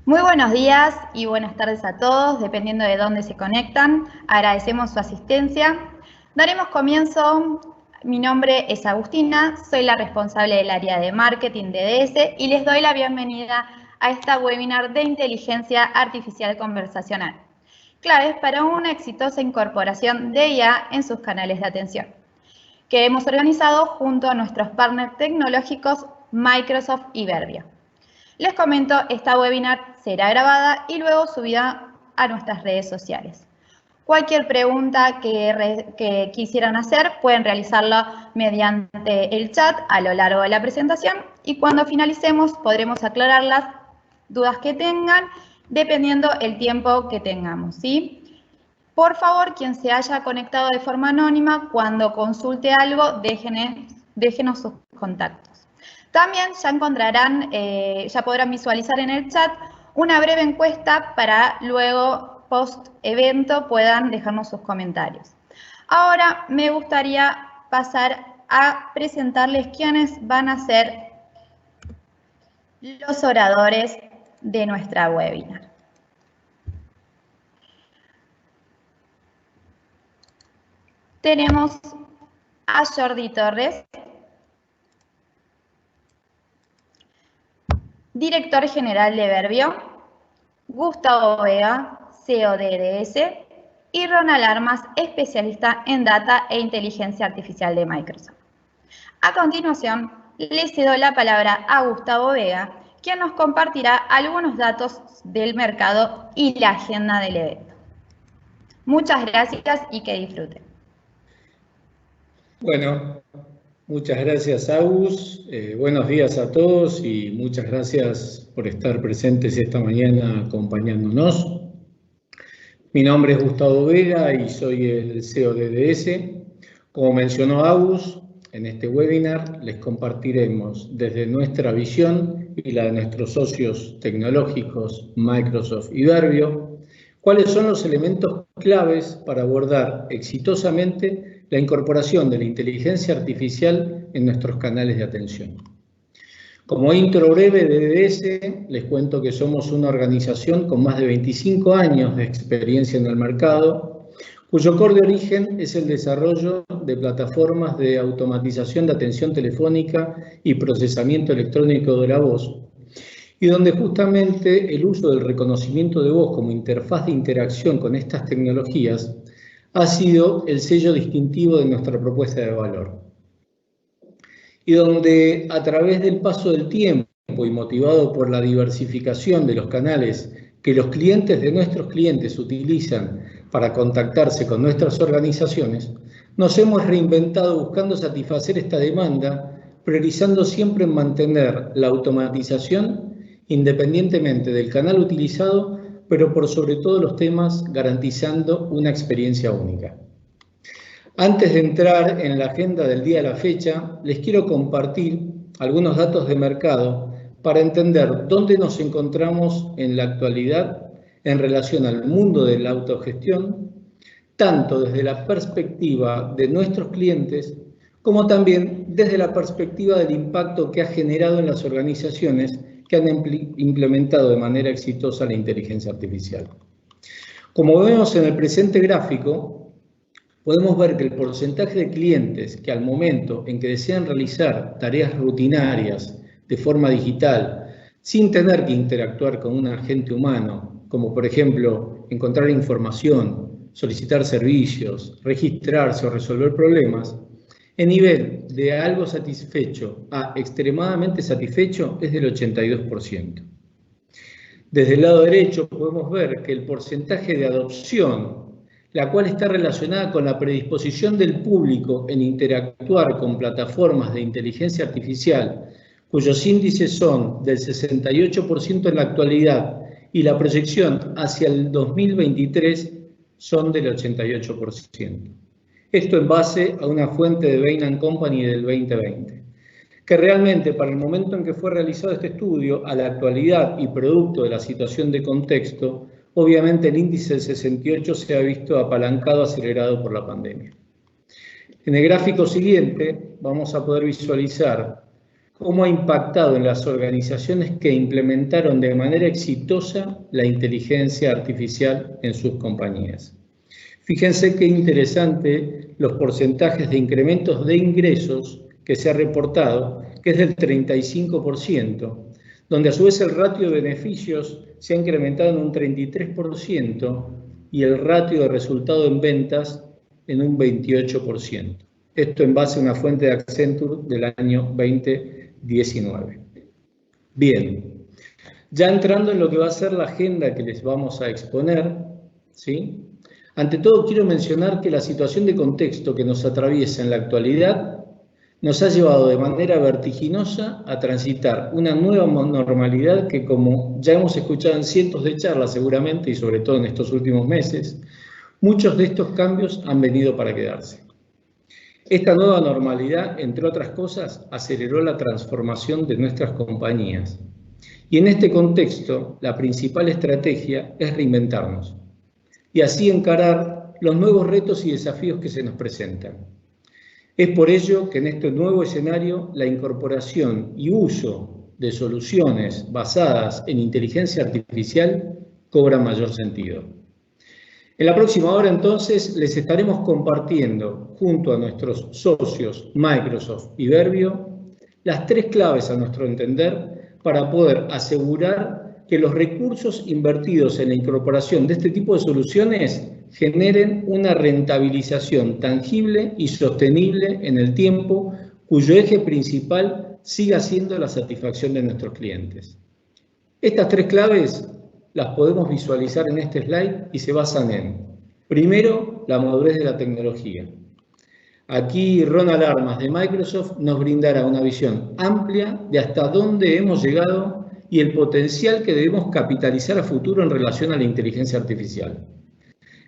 Muy buenos días y buenas tardes a todos, dependiendo de dónde se conectan. Agradecemos su asistencia. Daremos comienzo. Mi nombre es Agustina, soy la responsable del área de marketing de DS y les doy la bienvenida a esta webinar de inteligencia artificial conversacional. Claves para una exitosa incorporación de IA en sus canales de atención, que hemos organizado junto a nuestros partners tecnológicos Microsoft y Verbio. Les comento, esta webinar será grabada y luego subida a nuestras redes sociales. Cualquier pregunta que quisieran hacer pueden realizarla mediante el chat a lo largo de la presentación y cuando finalicemos podremos aclarar las dudas que tengan dependiendo el tiempo que tengamos, ¿sí? Por favor, quien se haya conectado de forma anónima, cuando consulte algo, déjenos sus contactos. También ya encontrarán, ya podrán visualizar en el chat una breve encuesta para luego, post evento, puedan dejarnos sus comentarios. Ahora me gustaría pasar a presentarles quiénes van a ser los oradores de nuestra webinar. Tenemos a Jordi Torres, director general de Verbio, Gustavo Vega, CEO de DS, y Ronald Armas, especialista en Data e Inteligencia Artificial de Microsoft. A continuación, le cedo la palabra a Gustavo Vega, quien nos compartirá algunos datos del mercado y la agenda del evento. Muchas gracias y que disfruten. Bueno, muchas gracias, Agus. Buenos días a todos y muchas gracias por estar presentes esta mañana acompañándonos. Mi nombre es Gustavo Vega y soy el CEO de DS. Como mencionó Agus, en este webinar les compartiremos desde nuestra visión y la de nuestros socios tecnológicos Microsoft y Verbio, cuáles son los elementos claves para abordar exitosamente la incorporación de la inteligencia artificial en nuestros canales de atención. Como intro breve de DS, les cuento que somos una organización con más de 25 años de experiencia en el mercado, cuyo core de origen es el desarrollo de plataformas de automatización de atención telefónica y procesamiento electrónico de la voz, y donde justamente el uso del reconocimiento de voz como interfaz de interacción con estas tecnologías ha sido el sello distintivo de nuestra propuesta de valor. Y donde a través del paso del tiempo y motivado por la diversificación de los canales que los clientes de nuestros clientes utilizan para contactarse con nuestras organizaciones, nos hemos reinventado buscando satisfacer esta demanda, priorizando siempre en mantener la automatización independientemente del canal utilizado, pero por sobre todo los temas garantizando una experiencia única. Antes de entrar en la agenda del día de la fecha, les quiero compartir algunos datos de mercado para entender dónde nos encontramos en la actualidad en relación al mundo de la autogestión, tanto desde la perspectiva de nuestros clientes, como también desde la perspectiva del impacto que ha generado en las organizaciones que han implementado de manera exitosa la inteligencia artificial. Como vemos en el presente gráfico, podemos ver que el porcentaje de clientes que al momento en que desean realizar tareas rutinarias de forma digital, sin tener que interactuar con un agente humano, como por ejemplo encontrar información, solicitar servicios, registrarse o resolver problemas, el nivel de algo satisfecho a extremadamente satisfecho es del 82%. Desde el lado derecho podemos ver que el porcentaje de adopción, la cual está relacionada con la predisposición del público en interactuar con plataformas de inteligencia artificial, cuyos índices son del 68% en la actualidad y la proyección hacia el 2023 son del 88%. Esto en base a una fuente de Bain & Company del 2020, que realmente para el momento en que fue realizado este estudio, a la actualidad y producto de la situación de contexto, obviamente el índice del 68 se ha visto apalancado, acelerado por la pandemia. En el gráfico siguiente vamos a poder visualizar cómo ha impactado en las organizaciones que implementaron de manera exitosa la inteligencia artificial en sus compañías. Fíjense qué interesante los porcentajes de incrementos de ingresos que se ha reportado, que es del 35%, donde a su vez el ratio de beneficios se ha incrementado en un 33% y el ratio de resultado en ventas en un 28%. Esto en base a una fuente de Accenture del año 2019. Bien, ya entrando en lo que va a ser la agenda que les vamos a exponer, ¿sí? Ante todo quiero mencionar que la situación de contexto que nos atraviesa en la actualidad nos ha llevado de manera vertiginosa a transitar una nueva normalidad que, como ya hemos escuchado en cientos de charlas seguramente y sobre todo en estos últimos meses, muchos de estos cambios han venido para quedarse. Esta nueva normalidad, entre otras cosas, aceleró la transformación de nuestras compañías. Y en este contexto, la principal estrategia es reinventarnos y así encarar los nuevos retos y desafíos que se nos presentan. Es por ello que en este nuevo escenario la incorporación y uso de soluciones basadas en inteligencia artificial cobra mayor sentido. En la próxima hora entonces les estaremos compartiendo junto a nuestros socios Microsoft y Verbio las 3 claves a nuestro entender para poder asegurar que los recursos invertidos en la incorporación de este tipo de soluciones generen una rentabilización tangible y sostenible en el tiempo, cuyo eje principal siga siendo la satisfacción de nuestros clientes. Estas 3 claves las podemos visualizar en este slide y se basan en, primero, la madurez de la tecnología. Aquí Ronald Armas de Microsoft nos brindará una visión amplia de hasta dónde hemos llegado y el potencial que debemos capitalizar a futuro en relación a la inteligencia artificial.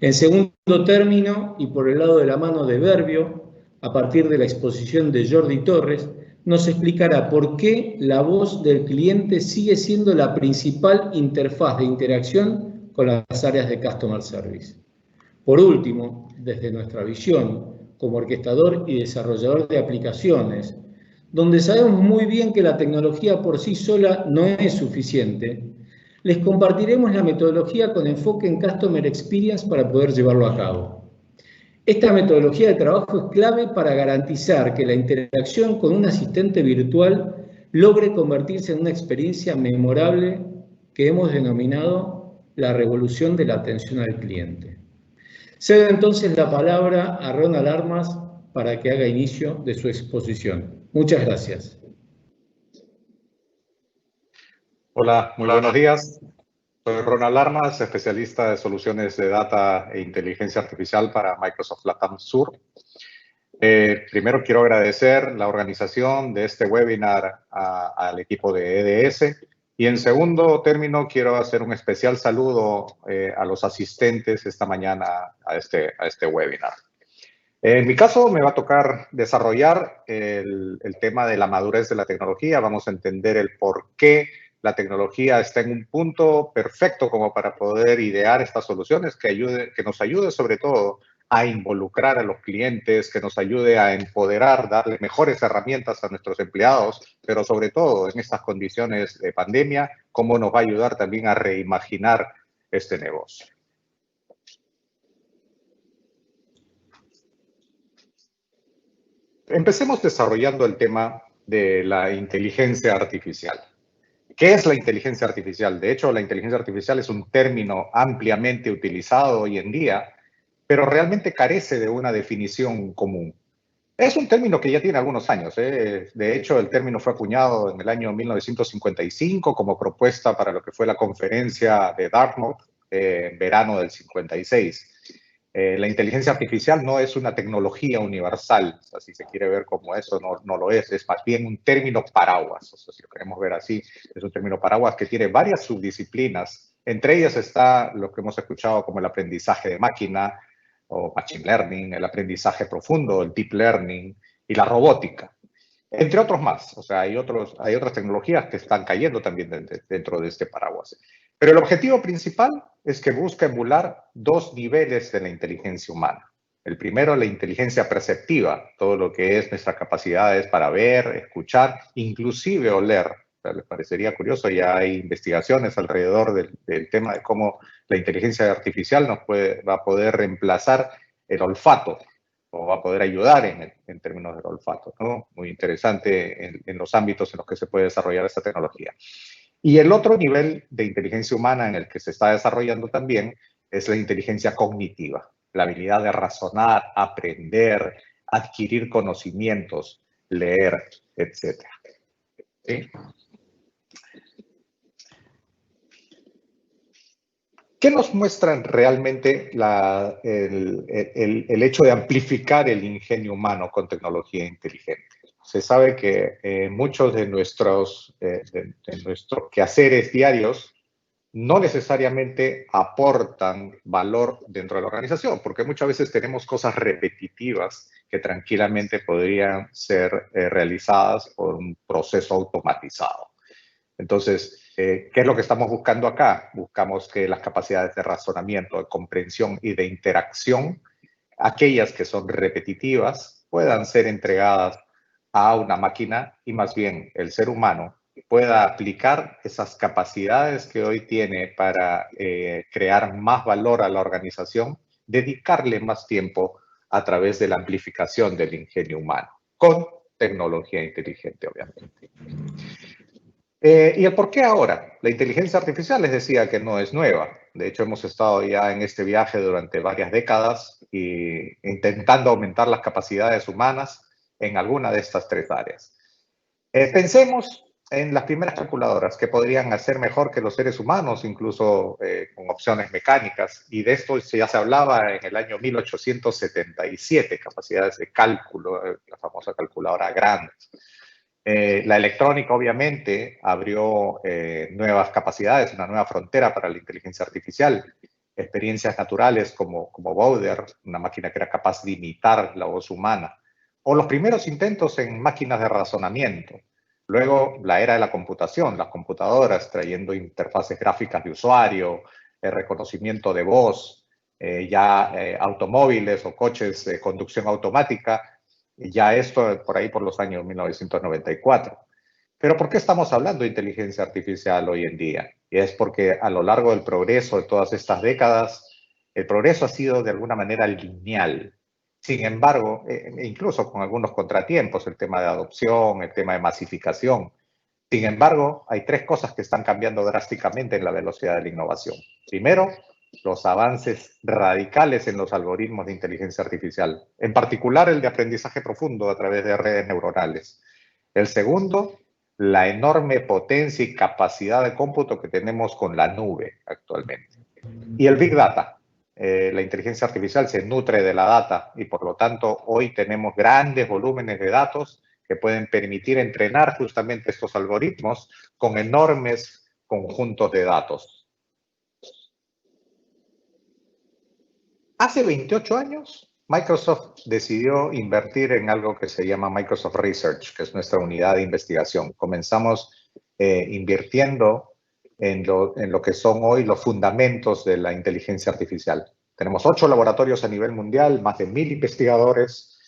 En segundo término, y por el lado de la mano de Verbio, a partir de la exposición de Jordi Torres, nos explicará por qué la voz del cliente sigue siendo la principal interfaz de interacción con las áreas de Customer Service. Por último, desde nuestra visión como orquestador y desarrollador de aplicaciones, donde sabemos muy bien que la tecnología por sí sola no es suficiente, les compartiremos la metodología con enfoque en Customer Experience para poder llevarlo a cabo. Esta metodología de trabajo es clave para garantizar que la interacción con un asistente virtual logre convertirse en una experiencia memorable que hemos denominado la revolución de la atención al cliente. Cedo entonces la palabra a Ronald Armas para que haga inicio de su exposición. Muchas gracias. Hola, muy buenos días. Soy Ronald Armas, especialista de soluciones de data e inteligencia artificial para Microsoft LATAM Sur. Primero quiero agradecer la organización de este webinar al equipo de EDS. Y en segundo término, quiero hacer un especial saludo a los asistentes esta mañana a este webinar. En mi caso, me va a tocar desarrollar el tema de la madurez de la tecnología. Vamos a entender el por qué la tecnología está en un punto perfecto como para poder idear estas soluciones que nos ayude sobre todo a involucrar a los clientes, que nos ayude a empoderar, darle mejores herramientas a nuestros empleados, pero sobre todo en estas condiciones de pandemia, cómo nos va a ayudar también a reimaginar este negocio. Empecemos desarrollando el tema de la inteligencia artificial. ¿Qué es la inteligencia artificial? De hecho, la inteligencia artificial es un término ampliamente utilizado hoy en día, pero realmente carece de una definición común. Es un término que ya tiene algunos años. De hecho, el término fue acuñado en el año 1955 como propuesta para lo que fue la conferencia de Dartmouth en verano del 56. La inteligencia artificial no es una tecnología universal, o sea, si se quiere ver como eso, no lo es más bien un término paraguas, o sea, si lo queremos ver así, es un término paraguas que tiene varias subdisciplinas, entre ellas está lo que hemos escuchado como el aprendizaje de máquina, o machine learning, el aprendizaje profundo, el deep learning y la robótica, entre otros más, o sea, hay otras tecnologías que están cayendo también dentro de este paraguas. Pero el objetivo principal es que busca emular 2 niveles de la inteligencia humana. El primero, la inteligencia perceptiva, todo lo que es nuestras capacidades para ver, escuchar, inclusive oler. O sea, les parecería curioso, ya hay investigaciones alrededor del tema de cómo la inteligencia artificial va a poder reemplazar el olfato, o va a poder ayudar en términos del olfato, ¿no? Muy interesante en los ámbitos en los que se puede desarrollar esta tecnología. Y el otro nivel de inteligencia humana en el que se está desarrollando también es la inteligencia cognitiva, la habilidad de razonar, aprender, adquirir conocimientos, leer, etc. ¿Sí? ¿Qué nos muestra realmente el hecho de amplificar el ingenio humano con tecnología inteligente? Se sabe que muchos de nuestros quehaceres diarios no necesariamente aportan valor dentro de la organización, porque muchas veces tenemos cosas repetitivas que tranquilamente podrían ser realizadas por un proceso automatizado. Entonces, ¿qué es lo que estamos buscando acá? Buscamos que las capacidades de razonamiento, de comprensión y de interacción, aquellas que son repetitivas, puedan ser entregadas a una máquina y más bien el ser humano pueda aplicar esas capacidades que hoy tiene para crear más valor a la organización, dedicarle más tiempo a través de la amplificación del ingenio humano, con tecnología inteligente, obviamente. ¿Y el por qué ahora? La inteligencia artificial les decía que no es nueva. De hecho, hemos estado ya en este viaje durante varias décadas y intentando aumentar las capacidades humanas en alguna de estas tres áreas. Pensemos en las primeras calculadoras que podrían hacer mejor que los seres humanos, incluso con opciones mecánicas. Y de esto ya se hablaba en el año 1877, capacidades de cálculo, la famosa calculadora grande. La electrónica, obviamente, abrió nuevas capacidades, una nueva frontera para la inteligencia artificial. Experiencias naturales como Bowder, una máquina que era capaz de imitar la voz humana. O los primeros intentos en máquinas de razonamiento. Luego, la era de la computación, las computadoras trayendo interfaces gráficas de usuario, el reconocimiento de voz, automóviles o coches de conducción automática. Ya esto por ahí por los años 1994. Pero ¿por qué estamos hablando de inteligencia artificial hoy en día? Y es porque a lo largo del progreso de todas estas décadas, el progreso ha sido de alguna manera lineal. Sin embargo, incluso con algunos contratiempos, el tema de adopción, el tema de masificación. Sin embargo, hay tres cosas que están cambiando drásticamente en la velocidad de la innovación. Primero, los avances radicales en los algoritmos de inteligencia artificial, en particular el de aprendizaje profundo a través de redes neuronales. El segundo, la enorme potencia y capacidad de cómputo que tenemos con la nube actualmente. Y el Big Data. La inteligencia artificial se nutre de la data y por lo tanto hoy tenemos grandes volúmenes de datos que pueden permitir entrenar justamente estos algoritmos con enormes conjuntos de datos. Hace 28 años, Microsoft decidió invertir en algo que se llama Microsoft Research, que es nuestra unidad de investigación. Comenzamos invirtiendo en lo que son hoy los fundamentos de la inteligencia artificial. Tenemos 8 laboratorios a nivel mundial, más de 1000 investigadores,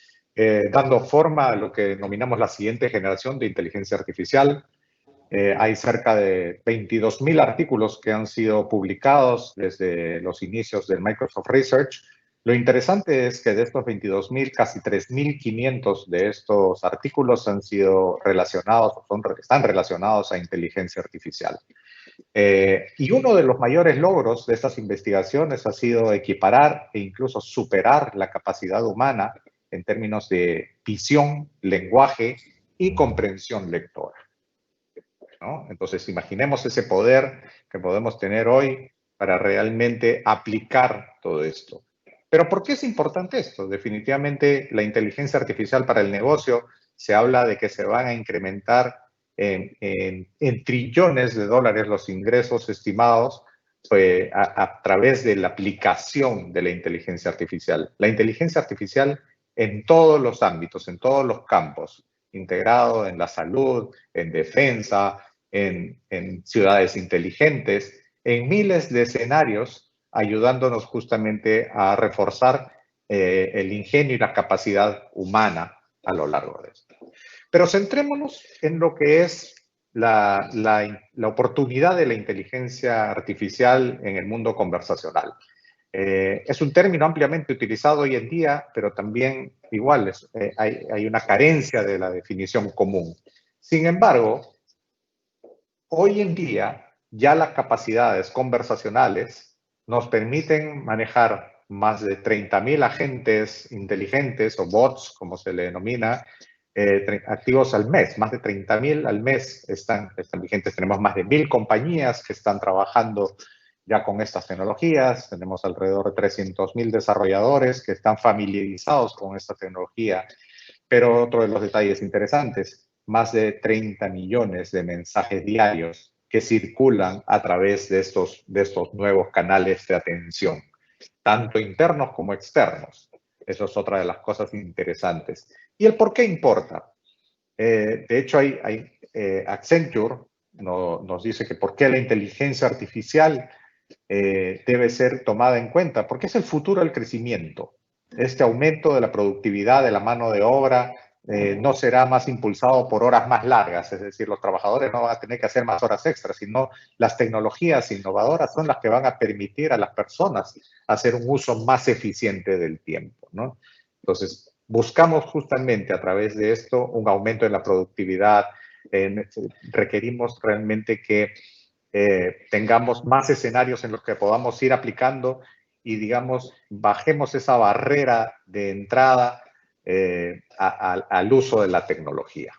dando forma a lo que denominamos la siguiente generación de inteligencia artificial. Hay cerca de 22.000 artículos que han sido publicados desde los inicios del Microsoft Research. Lo interesante es que de estos 22.000, casi 3.500 de estos artículos han sido relacionados, están relacionados a inteligencia artificial. Y uno de los mayores logros de estas investigaciones ha sido equiparar e incluso superar la capacidad humana en términos de visión, lenguaje y comprensión lectora, ¿no? Entonces, imaginemos ese poder que podemos tener hoy para realmente aplicar todo esto. Pero ¿por qué es importante esto? Definitivamente la inteligencia artificial para el negocio se habla de que se van a incrementar en trillones de dólares los ingresos estimados a través de la aplicación de la inteligencia artificial. La inteligencia artificial en todos los ámbitos, en todos los campos, integrado en la salud, en defensa, en ciudades inteligentes, en miles de escenarios, ayudándonos justamente a reforzar el ingenio y la capacidad humana a lo largo de esto. Pero centrémonos en lo que es la oportunidad de la inteligencia artificial en el mundo conversacional. Es un término ampliamente utilizado hoy en día, pero también igual hay una carencia de la definición común. Sin embargo, hoy en día ya las capacidades conversacionales nos permiten manejar más de 30.000 agentes inteligentes o bots, como se le denomina, activos al mes. Más de 30.000 al mes están vigentes. Tenemos más de 1.000 compañías que están trabajando ya con estas tecnologías. Tenemos alrededor de 300.000 desarrolladores que están familiarizados con esta tecnología. Pero otro de los detalles interesantes, más de 30 millones de mensajes diarios que circulan a través de estos nuevos canales de atención, tanto internos como externos. Eso es otra de las cosas interesantes. ¿Y el por qué importa? De hecho, Accenture nos dice que por qué la inteligencia artificial debe ser tomada en cuenta, porque es el futuro del crecimiento. Este aumento de la productividad de la mano de obra no será más impulsado por horas más largas, es decir, los trabajadores no van a tener que hacer más horas extras, sino las tecnologías innovadoras son las que van a permitir a las personas hacer un uso más eficiente del tiempo, ¿no? Entonces, buscamos justamente a través de esto un aumento en la productividad. Requerimos realmente que tengamos más escenarios en los que podamos ir aplicando y, digamos, bajemos esa barrera de entrada al uso de la tecnología.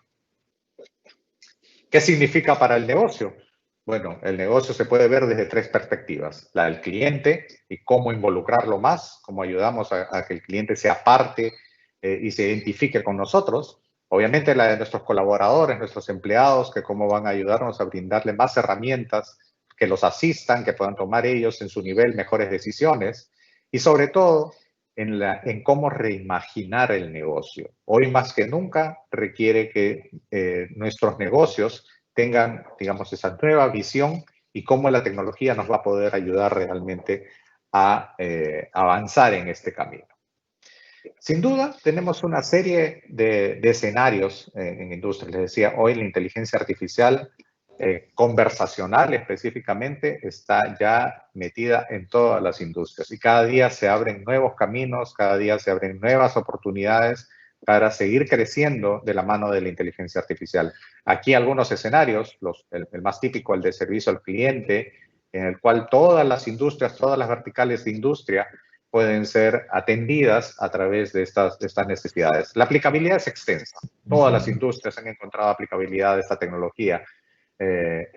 ¿Qué significa para el negocio? Bueno, el negocio se puede ver desde 3 perspectivas. La del cliente y cómo involucrarlo más, cómo ayudamos a que el cliente sea parte y se identifique con nosotros. Obviamente la de nuestros colaboradores, nuestros empleados, que cómo van a ayudarnos a brindarle más herramientas que los asistan, que puedan tomar ellos en su nivel mejores decisiones. Y sobre todo, en cómo reimaginar el negocio. Hoy más que nunca requiere que nuestros negocios tengan, digamos, esa nueva visión y cómo la tecnología nos va a poder ayudar realmente a avanzar en este camino. Sin duda, tenemos una serie de escenarios en industria. Les decía, hoy la inteligencia artificial conversacional específicamente está ya metida en todas las industrias y cada día se abren nuevos caminos, cada día se abren nuevas oportunidades para seguir creciendo de la mano de la inteligencia artificial. Aquí algunos escenarios, el más típico, el de servicio al cliente, en el cual todas las industrias, todas las verticales de industria pueden ser atendidas a través de estas necesidades. La aplicabilidad es extensa. Todas las industrias han encontrado aplicabilidad de esta tecnología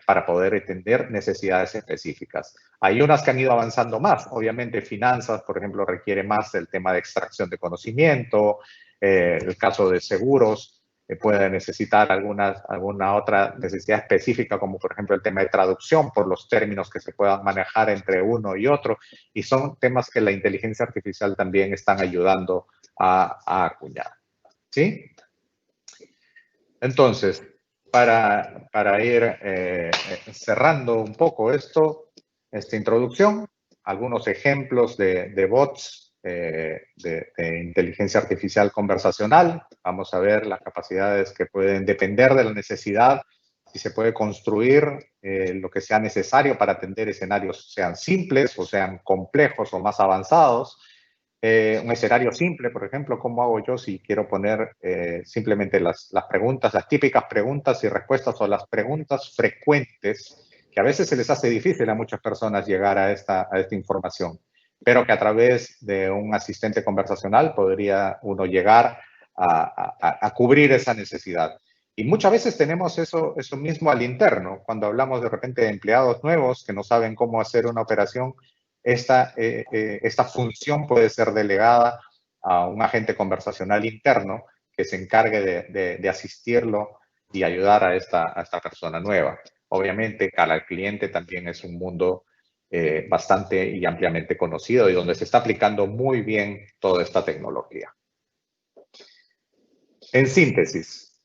para poder atender necesidades específicas. Hay unas que han ido avanzando más. Obviamente, finanzas, por ejemplo, requiere más el tema de extracción de conocimiento. El caso de seguros puede necesitar alguna otra necesidad específica, como por ejemplo el tema de traducción por los términos que se puedan manejar entre uno y otro. Y son temas que la inteligencia artificial también están ayudando a acuñar. ¿Sí? Entonces, para ir cerrando un poco esta introducción, algunos ejemplos de bots de inteligencia artificial conversacional. Vamos a ver las capacidades que pueden depender de la necesidad y se puede construir lo que sea necesario para atender escenarios, sean simples o sean complejos o más avanzados. Un escenario simple, por ejemplo, ¿cómo hago yo si quiero poner simplemente las preguntas, las típicas preguntas y respuestas o las preguntas frecuentes, que a veces se les hace difícil a muchas personas llegar a esta información, pero que a través de un asistente conversacional podría uno llegar a cubrir esa necesidad? Y muchas veces tenemos eso mismo al interno, cuando hablamos de repente de empleados nuevos que no saben cómo hacer una operación. Esta función puede ser delegada a un agente conversacional interno que se encargue de asistirlo y ayudar a esta persona nueva. Obviamente, cara al cliente también es un mundo bastante y ampliamente conocido y donde se está aplicando muy bien toda esta tecnología. En síntesis,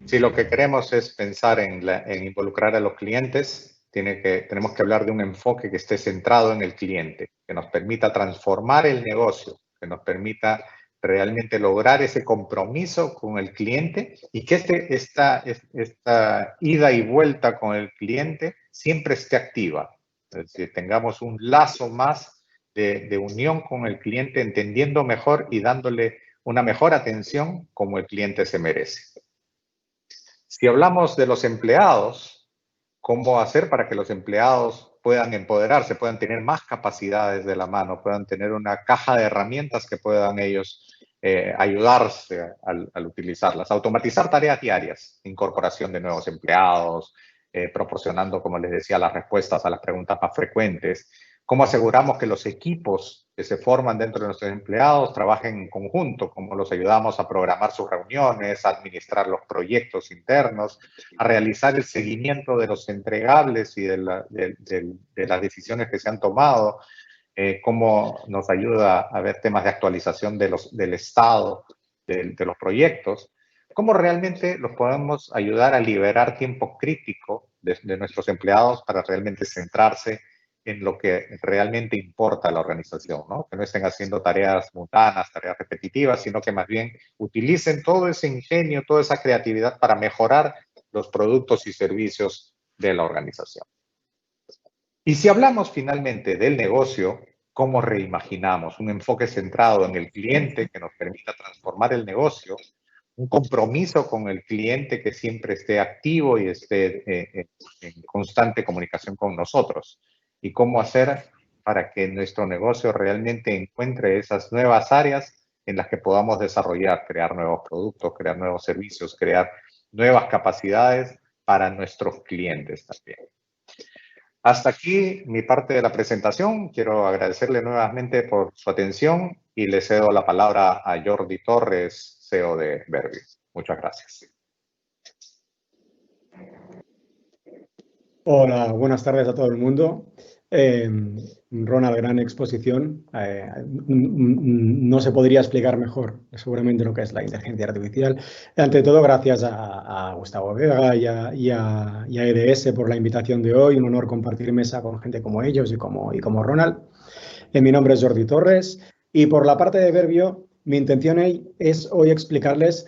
si lo que queremos es pensar en involucrar a los clientes, tenemos que hablar de un enfoque que esté centrado en el cliente. que nos permita transformar el negocio, que nos permita realmente lograr ese compromiso con el cliente y que esta ida y vuelta con el cliente siempre esté activa. Es decir, tengamos un lazo más de unión con el cliente, entendiendo mejor y dándole una mejor atención como el cliente se merece. Si hablamos de los empleados, ¿cómo hacer para que los empleados puedan empoderarse, puedan tener más capacidades de la mano, puedan tener una caja de herramientas que puedan ellos ayudarse al utilizarlas? Automatizar tareas diarias, incorporación de nuevos empleados, proporcionando, como les decía, las respuestas a las preguntas más frecuentes. ¿Cómo aseguramos que los equipos que se forman dentro de nuestros empleados trabajen en conjunto? ¿Cómo los ayudamos a programar sus reuniones, a administrar los proyectos internos, a realizar el seguimiento de los entregables y de las decisiones que se han tomado? ¿Cómo nos ayuda a ver temas de actualización del estado de los proyectos? ¿Cómo realmente los podemos ayudar a liberar tiempo crítico de nuestros empleados para realmente centrarse en lo que realmente importa a la organización, ¿no? Que no estén haciendo tareas mundanas, tareas repetitivas, sino que más bien utilicen todo ese ingenio, toda esa creatividad para mejorar los productos y servicios de la organización. Y si hablamos finalmente del negocio, ¿cómo reimaginamos? Un enfoque centrado en el cliente que nos permita transformar el negocio, un compromiso con el cliente que siempre esté activo y esté en constante comunicación con nosotros. Y cómo hacer para que nuestro negocio realmente encuentre esas nuevas áreas en las que podamos desarrollar, crear nuevos productos, crear nuevos servicios, crear nuevas capacidades para nuestros clientes también. Hasta aquí mi parte de la presentación. Quiero agradecerle nuevamente por su atención y le cedo la palabra a Jordi Torres, CEO de Verbio. Muchas gracias. Hola, buenas tardes a todo el mundo. Ronald, gran exposición. No se podría explicar mejor seguramente lo que es la inteligencia artificial. Ante todo, gracias a Gustavo Vega y a EDS por la invitación de hoy. Un honor compartir mesa con gente como ellos y como Ronald. Mi nombre es Jordi Torres y por la parte de Verbio, mi intención es hoy explicarles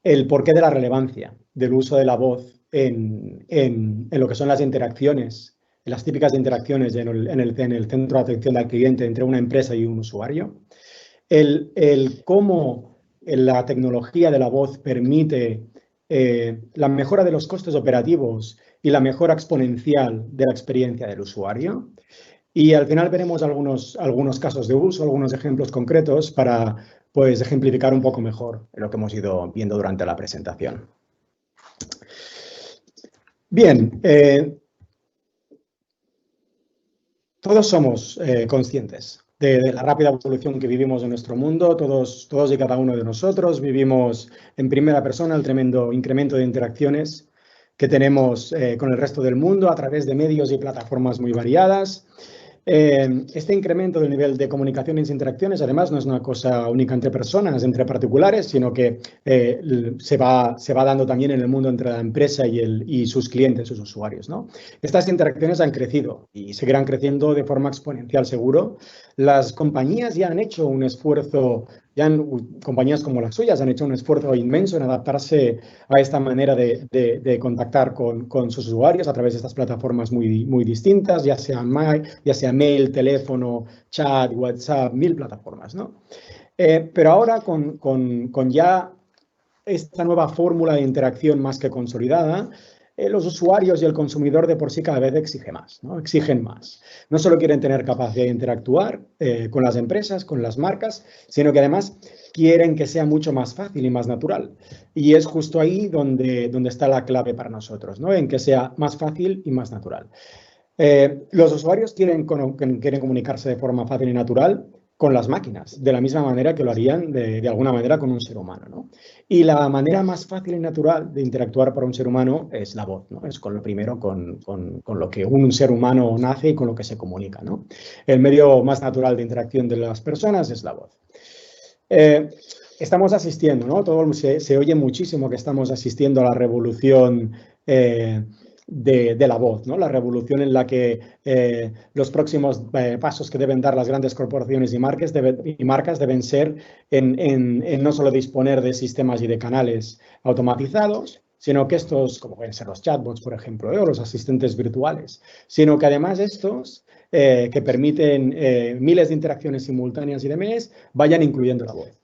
el porqué de la relevancia del uso de la voz en lo que son las interacciones, las típicas interacciones en el centro de atención al cliente entre una empresa y un usuario. Cómo la tecnología de la voz permite la mejora de los costes operativos y la mejora exponencial de la experiencia del usuario. Y al final veremos algunos casos de uso, algunos ejemplos concretos para pues, ejemplificar un poco mejor lo que hemos ido viendo durante la presentación. Bien, todos somos conscientes de la rápida evolución que vivimos en nuestro mundo. Todos y cada uno de nosotros vivimos en primera persona el tremendo incremento de interacciones que tenemos con el resto del mundo a través de medios y plataformas muy variadas. Este incremento del nivel de comunicaciones e interacciones, además, no es una cosa única entre personas, entre particulares, sino que se va dando también en el mundo entre la empresa y sus clientes, sus usuarios, ¿no? Estas interacciones han crecido y seguirán creciendo de forma exponencial, seguro. Las compañías ya han hecho un esfuerzo, compañías como las suyas han hecho un esfuerzo inmenso en adaptarse a esta manera de contactar con sus usuarios a través de estas plataformas muy distintas, ya sea mail, teléfono, chat, WhatsApp, 1000 plataformas, ¿no? Pero ahora con ya esta nueva fórmula de interacción más que consolidada, los usuarios y el consumidor de por sí cada vez exigen más, ¿no? Exigen más. No solo quieren tener capacidad de interactuar con las empresas, con las marcas, sino que además quieren que sea mucho más fácil y más natural. Y es justo ahí donde está la clave para nosotros, ¿no? En que sea más fácil y más natural. Los usuarios quieren comunicarse de forma fácil y natural con las máquinas, de la misma manera que lo harían de alguna manera con un ser humano, ¿no? Y la manera más fácil y natural de interactuar para un ser humano es la voz, ¿no? Es con lo que un ser humano nace y con lo que se comunica, ¿no? El medio más natural de interacción de las personas es la voz. Estamos asistiendo, ¿no? Se oye muchísimo que estamos asistiendo a la revolución de la voz, ¿no? La revolución en la que los próximos pasos que deben dar las grandes corporaciones y marcas deben ser en no solo disponer de sistemas y de canales automatizados, sino que estos, como pueden ser los chatbots, por ejemplo, o los asistentes virtuales, sino que además estos, que permiten miles de interacciones simultáneas y demás, vayan incluyendo la voz.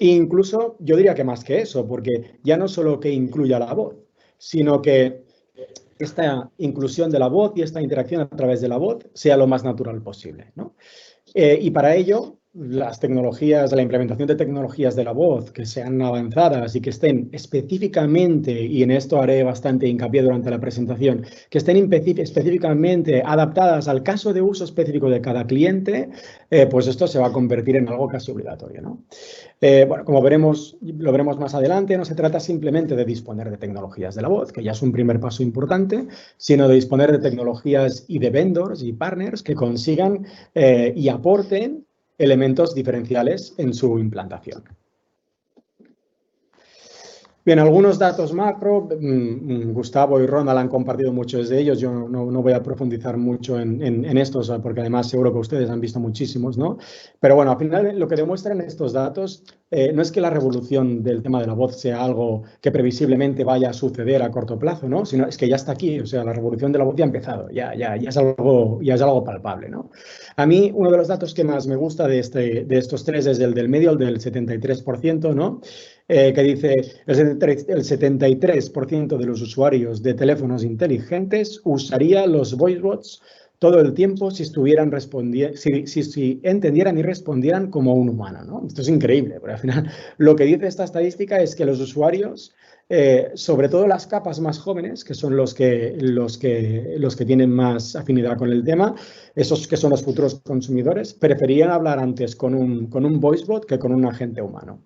Incluso yo diría que más que eso, porque ya no solo que incluya la voz, sino que esta inclusión de la voz y esta interacción a través de la voz sea lo más natural posible, ¿no? Y para ello, las tecnologías, la implementación de tecnologías de la voz que sean avanzadas y que estén específicamente, y en esto haré bastante hincapié durante la presentación, que estén específicamente adaptadas al caso de uso específico de cada cliente, pues esto se va a convertir en algo casi obligatorio, ¿no? Bueno, como lo veremos más adelante, no se trata simplemente de disponer de tecnologías de la voz, que ya es un primer paso importante, sino de disponer de tecnologías y de vendors y partners que consigan y aporten elementos diferenciales en su implantación. Bien, algunos datos macro, Gustavo y Ronald han compartido muchos de ellos, yo no voy a profundizar mucho en estos, porque además seguro que ustedes han visto muchísimos, ¿no? Pero bueno, al final lo que demuestran estos datos no es que la revolución del tema de la voz sea algo que previsiblemente vaya a suceder a corto plazo, ¿no? Sino es que ya está aquí, o sea, la revolución de la voz ya ha empezado, ya es algo palpable, ¿no? A mí, uno de los datos que más me gusta de estos tres es el del medio, el del 73%, ¿no? Que dice el 73% de los usuarios de teléfonos inteligentes usaría los voicebots todo el tiempo si entendieran y respondieran como un humano, ¿no? Esto es increíble, porque al final lo que dice esta estadística es que los usuarios, sobre todo las capas más jóvenes, que son los que tienen más afinidad con el tema, esos que son los futuros consumidores, preferían hablar antes con un voicebot que con un agente humano.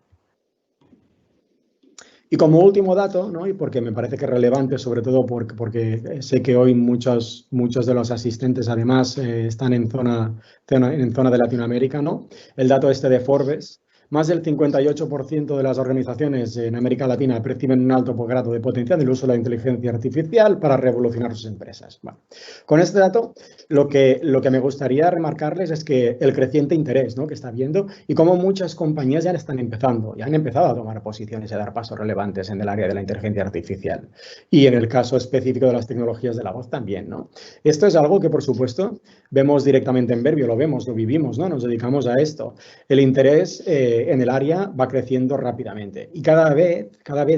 Y como último dato, ¿no? Y porque me parece que es relevante, sobre todo porque sé que hoy muchos de los asistentes además están en zona de Latinoamérica, ¿no? El dato este de Forbes, más del 58% de las organizaciones en América Latina perciben un alto grado de potencial del uso de la inteligencia artificial para revolucionar sus empresas. Bueno, con este dato, lo que me gustaría remarcarles es que el creciente interés, ¿no? que está habiendo y cómo muchas compañías ya han empezado a tomar posiciones y a dar pasos relevantes en el área de la inteligencia artificial. Y en el caso específico de las tecnologías de la voz también, ¿no? Esto es algo que, por supuesto, vemos directamente en Verbio, lo vivimos, ¿no? Nos dedicamos a esto. El interés en el área va creciendo rápidamente y cada vez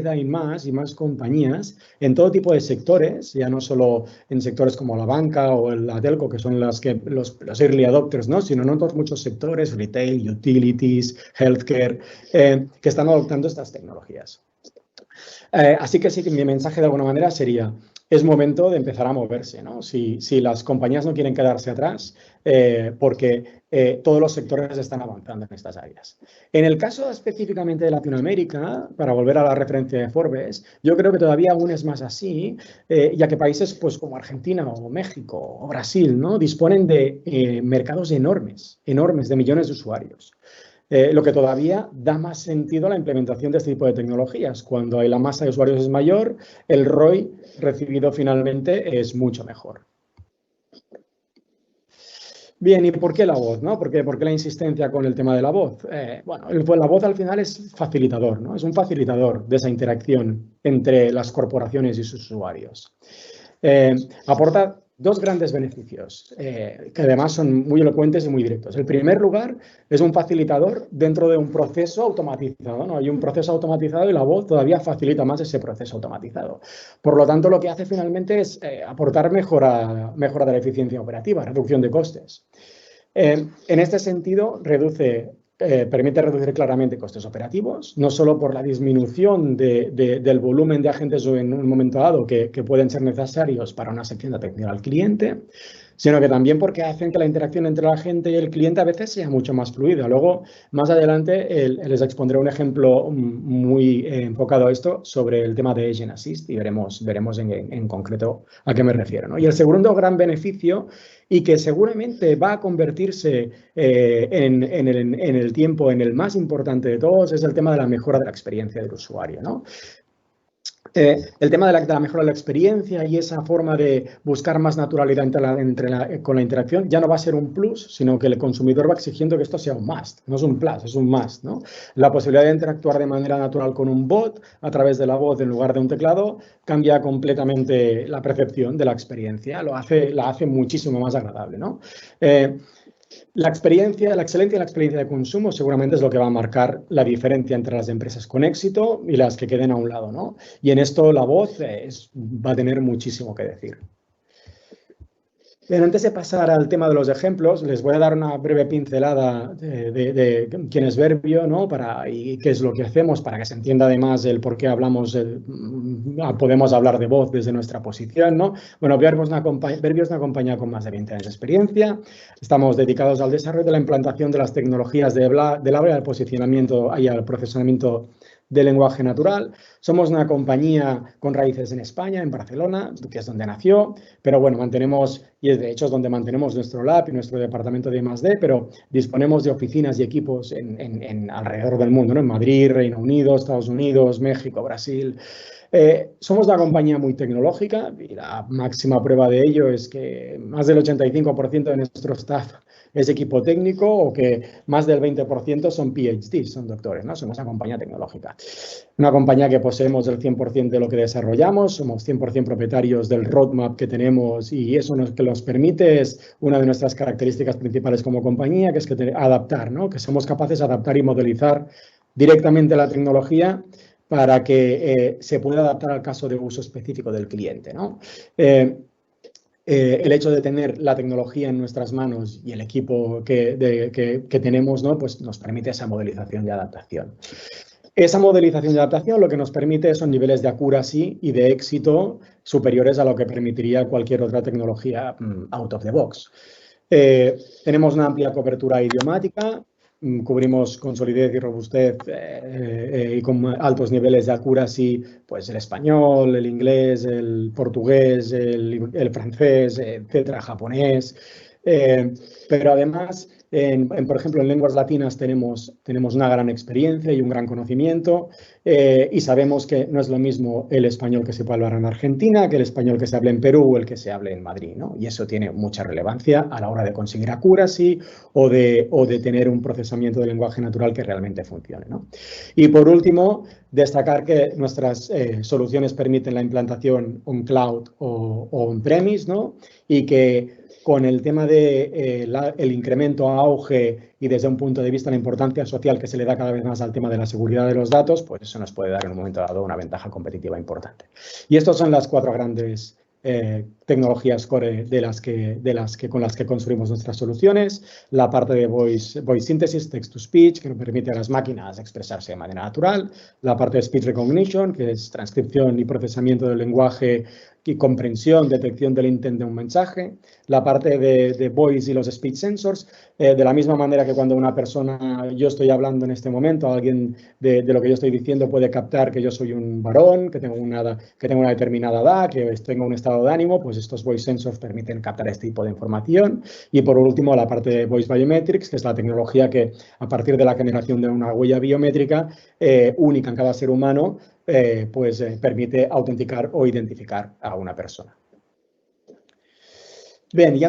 hay más y más compañías en todo tipo de sectores, ya no solo en sectores como la banca o la telco, que son los early adopters, ¿no? Sino en otros muchos sectores, retail, utilities, healthcare, que están adoptando estas tecnologías. Así que sí, que mi mensaje de alguna manera sería: es momento de empezar a moverse, ¿no? Si las compañías no quieren quedarse atrás, porque todos los sectores están avanzando en estas áreas. En el caso específicamente de Latinoamérica, para volver a la referencia de Forbes, yo creo que todavía aún es más así, ya que países pues, como Argentina o México o Brasil, ¿no? disponen de mercados enormes de millones de usuarios. Lo que todavía da más sentido a la implementación de este tipo de tecnologías. Cuando la masa de usuarios es mayor, el ROI recibido finalmente es mucho mejor. Bien, ¿y por qué la voz? ¿No? ¿Por qué la insistencia con el tema de la voz? Bueno, la voz al final es facilitador, ¿no? Es un facilitador de esa interacción entre las corporaciones y sus usuarios. Aporta dos grandes beneficios, que además son muy elocuentes y muy directos. El primer lugar es un facilitador dentro de un proceso automatizado, ¿no? Hay un proceso automatizado y la voz todavía facilita más ese proceso automatizado. Por lo tanto, lo que hace finalmente es aportar mejora de la eficiencia operativa, reducción de costes. En este sentido, permite reducir claramente costes operativos, no solo por la disminución del volumen de agentes en un momento dado que pueden ser necesarios para una sección de atención al cliente, sino que también porque hacen que la interacción entre la gente y el cliente a veces sea mucho más fluida. Luego, más adelante, les expondré un ejemplo muy enfocado a esto sobre el tema de Agent Assist y veremos en concreto a qué me refiero, ¿no? Y el segundo gran beneficio, y que seguramente va a convertirse en el tiempo en el más importante de todos, es el tema de la mejora de la experiencia del usuario, ¿no? El tema de la mejora de la experiencia y esa forma de buscar más naturalidad con la interacción ya no va a ser un plus, sino que el consumidor va exigiendo que esto sea un must. No es un plus, es un must, ¿no? La posibilidad de interactuar de manera natural con un bot a través de la voz en lugar de un teclado cambia completamente la percepción de la experiencia, la hace muchísimo más agradable, ¿no? La excelencia y la experiencia de consumo seguramente es lo que va a marcar la diferencia entre las empresas con éxito y las que queden a un lado, ¿no? Y en esto la voz va a tener muchísimo que decir. Pero antes de pasar al tema de los ejemplos, les voy a dar una breve pincelada de quién es Verbio, ¿no? Y qué es lo que hacemos para que se entienda además el por qué podemos hablar de voz desde nuestra posición, ¿no? Bueno, Verbio es una compañía con más de 20 años de experiencia. Estamos dedicados al desarrollo de la implantación de las tecnologías del habla, al posicionamiento y al procesamiento de lenguaje natural. Somos una compañía con raíces en España, en Barcelona, que es donde nació, pero bueno, de hecho es donde mantenemos nuestro lab y nuestro departamento de I+D, pero disponemos de oficinas y equipos alrededor del mundo, ¿no? En Madrid, Reino Unido, Estados Unidos, México, Brasil. Somos una compañía muy tecnológica y la máxima prueba de ello es que más del 85% de nuestro staff es equipo técnico o que más del 20% son PhDs, son doctores, ¿no? Somos una compañía tecnológica. Una compañía que poseemos el 100% de lo que desarrollamos, somos 100% propietarios del roadmap que tenemos y eso que nos permite es una de nuestras características principales como compañía, que es adaptar, ¿no? Que somos capaces de adaptar y modelizar directamente la tecnología para que se pueda adaptar al caso de uso específico del cliente, ¿no? El hecho de tener la tecnología en nuestras manos y el equipo que tenemos, ¿no? Pues nos permite esa modelización y adaptación. Esa modelización y adaptación lo que nos permite son niveles de accuracy y de éxito superiores a lo que permitiría cualquier otra tecnología out of the box. Tenemos una amplia cobertura idiomática. Cubrimos con solidez y robustez y con altos niveles de accuracy, pues el español, el inglés, el portugués, el francés, etcétera, japonés. Pero además, por ejemplo, en lenguas latinas tenemos una gran experiencia y un gran conocimiento y sabemos que no es lo mismo el español que se puede hablar en Argentina que el español que se habla en Perú o el que se hable en Madrid, ¿no? Y eso tiene mucha relevancia a la hora de conseguir accuracy o de tener un procesamiento de lenguaje natural que realmente funcione, ¿no? Y por último, destacar que nuestras soluciones permiten la implantación on-cloud o on-premise, ¿no? Y que con el tema del incremento a auge y desde un punto de vista de la importancia social que se le da cada vez más al tema de la seguridad de los datos, pues eso nos puede dar en un momento dado una ventaja competitiva importante. Y estas son las 4 grandes tecnologías core con las que construimos nuestras soluciones. La parte de voice synthesis, text to speech, que nos permite a las máquinas expresarse de manera natural. La parte de speech recognition, que es transcripción y procesamiento del lenguaje y comprensión, detección del intent de un mensaje. La parte de voice y los speech sensors, de la misma manera que cuando una persona, yo estoy hablando en este momento, alguien de lo que yo estoy diciendo puede captar que yo soy un varón, que tengo una determinada edad, que tengo un estado de ánimo, pues estos voice sensors permiten captar este tipo de información. Y por último, la parte de voice biometrics, que es la tecnología que a partir de la generación de una huella biométrica única en cada ser humano, permite autenticar o identificar a una persona. Bien, y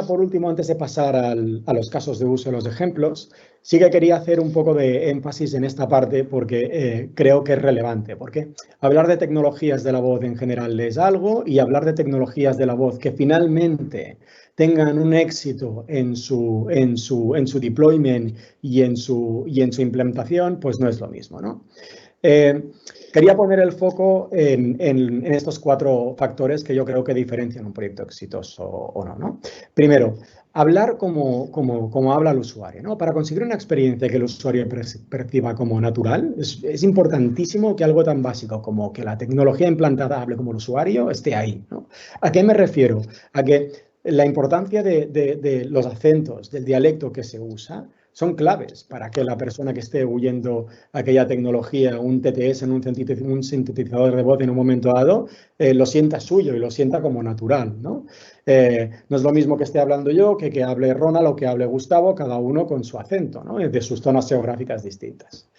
por último, antes de pasar a los casos de uso de los ejemplos, sí que quería hacer un poco de énfasis en esta parte porque creo que es relevante, porque hablar de tecnologías de la voz en general es algo y hablar de tecnologías de la voz que finalmente tengan un éxito en su deployment y en su implementación, pues no es lo mismo, ¿no? Quería poner el foco en estos 4 factores que yo creo que diferencian un proyecto exitoso o no, ¿no? Primero, hablar como habla el usuario, ¿no? Para conseguir una experiencia que el usuario perciba como natural, es importantísimo que algo tan básico como que la tecnología implantada hable como el usuario esté ahí, ¿no? ¿A qué me refiero? A que la importancia de los acentos, del dialecto que se usa, son claves para que la persona que esté huyendo aquella tecnología, un TTS, un sintetizador de voz en un momento dado, lo sienta suyo y lo sienta como natural, ¿no? No es lo mismo que esté hablando yo que hable Ronald o que hable Gustavo, cada uno con su acento, ¿no? De sus zonas geográficas distintas.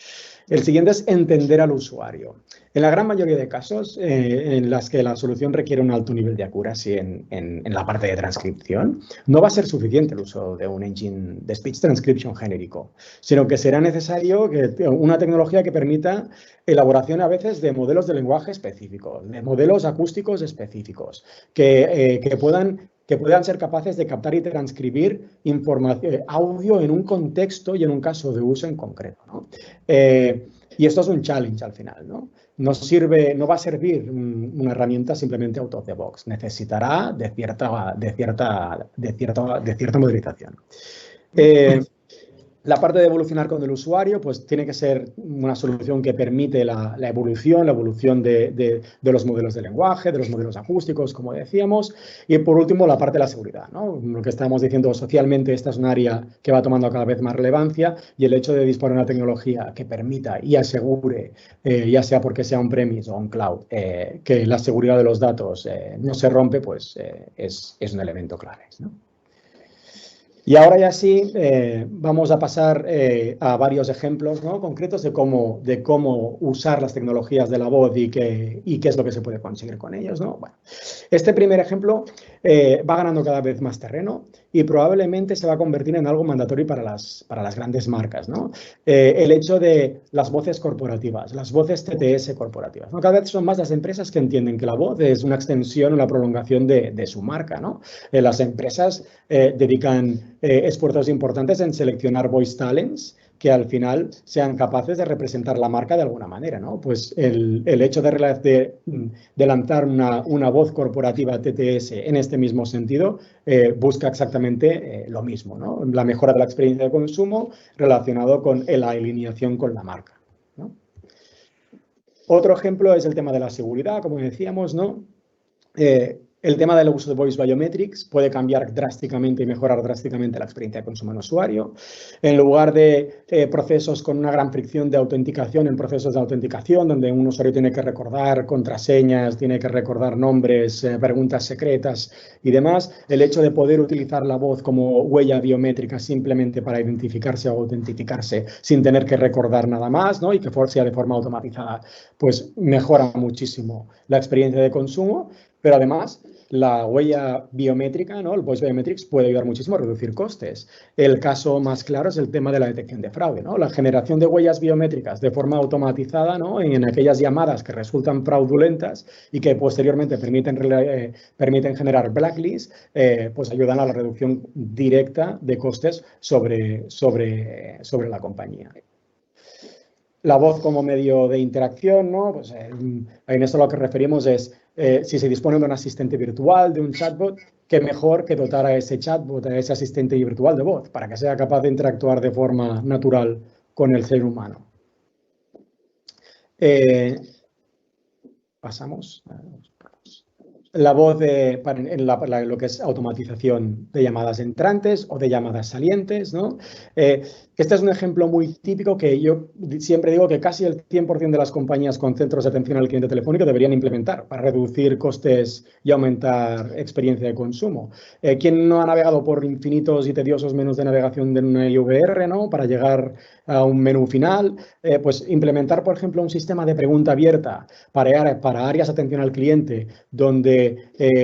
El siguiente es entender al usuario. En la gran mayoría de casos en las que la solución requiere un alto nivel de accuracy en la parte de transcripción, no va a ser suficiente el uso de un engine de speech transcription genérico, sino que será necesario una tecnología que permita elaboración a veces de modelos de lenguaje específicos, de modelos acústicos específicos, que puedan ser capaces de captar y transcribir audio en un contexto y en un caso de uso en concreto, ¿no? Y esto es un challenge al final, ¿no? No va a servir una herramienta simplemente out of the box. Necesitará de cierta modelización. La parte de evolucionar con el usuario, pues tiene que ser una solución que permite la evolución de los modelos de lenguaje, de los modelos acústicos, como decíamos. Y por último, la parte de la seguridad, ¿no? Lo que estamos diciendo socialmente, esta es un área que va tomando cada vez más relevancia y el hecho de disponer de una tecnología que permita y asegure, ya sea porque sea on-premise o on-cloud, que la seguridad de los datos no se rompe, pues es un elemento clave, ¿no? Y ahora ya sí, vamos a pasar a varios ejemplos, ¿no?, concretos de cómo usar las tecnologías de la voz y qué es lo que se puede conseguir con ellos, ¿no? Bueno, este primer ejemplo va ganando cada vez más terreno y probablemente se va a convertir en algo mandatorio para las grandes marcas, ¿no? El hecho de las voces corporativas, las voces TTS corporativas, ¿no? Cada vez son más las empresas que entienden que la voz es una extensión, una prolongación de su marca, ¿no? Las empresas dedican esfuerzos importantes en seleccionar voice talents que al final sean capaces de representar la marca de alguna manera, ¿no? Pues el hecho de lanzar una voz corporativa TTS en este mismo sentido busca exactamente lo mismo, ¿no? La mejora de la experiencia de consumo relacionado con la alineación con la marca, ¿no? Otro ejemplo es el tema de la seguridad, como decíamos, ¿no? El tema del uso de Voice Biometrics puede cambiar drásticamente y mejorar drásticamente la experiencia de consumo en usuario. En lugar de procesos con una gran fricción de autenticación, en procesos de autenticación, donde un usuario tiene que recordar contraseñas, tiene que recordar nombres, preguntas secretas y demás, el hecho de poder utilizar la voz como huella biométrica simplemente para identificarse o autentificarse sin tener que recordar nada más, ¿no?, y que sea de forma automatizada, pues mejora muchísimo la experiencia de consumo, pero además la huella biométrica, ¿no?, el Voice Biometrics, puede ayudar muchísimo a reducir costes. El caso más claro es el tema de la detección de fraude, ¿no? La generación de huellas biométricas de forma automatizada, ¿no?, en aquellas llamadas que resultan fraudulentas y que posteriormente permiten generar blacklist, pues ayudan a la reducción directa de costes sobre la compañía. La voz como medio de interacción, ¿no? Pues en esto lo que referimos es si se dispone de un asistente virtual, de un chatbot, qué mejor que dotar a ese chatbot, a ese asistente virtual de voz, para que sea capaz de interactuar de forma natural con el ser humano. Pasamos. La voz en lo que es automatización de llamadas entrantes o de llamadas salientes, ¿no? Este es un ejemplo muy típico que yo siempre digo que casi el 100% de las compañías con centros de atención al cliente telefónico deberían implementar para reducir costes y aumentar experiencia de consumo. ¿Quién no ha navegado por infinitos y tediosos menús de navegación de una IVR, ¿no?, para llegar a un menú final? Pues implementar, por ejemplo, un sistema de pregunta abierta para áreas de atención al cliente, donde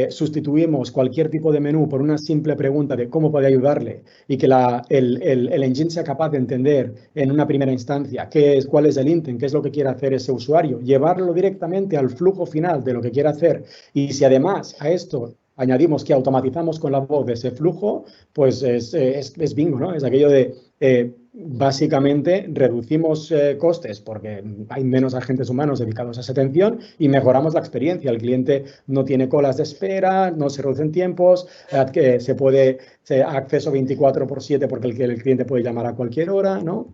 sustituimos cualquier tipo de menú por una simple pregunta de cómo puede ayudarle y que el engine sea capaz de entender en una primera instancia cuál es el intent, qué es lo que quiere hacer ese usuario, llevarlo directamente al flujo final de lo que quiere hacer. Y si además a esto añadimos que automatizamos con la voz de ese flujo, pues es bingo, ¿no? Es aquello de básicamente reducimos costes porque hay menos agentes humanos dedicados a esa atención y mejoramos la experiencia. El cliente no tiene colas de espera, no se reducen tiempos, acceso 24/7 porque el cliente puede llamar a cualquier hora, ¿no?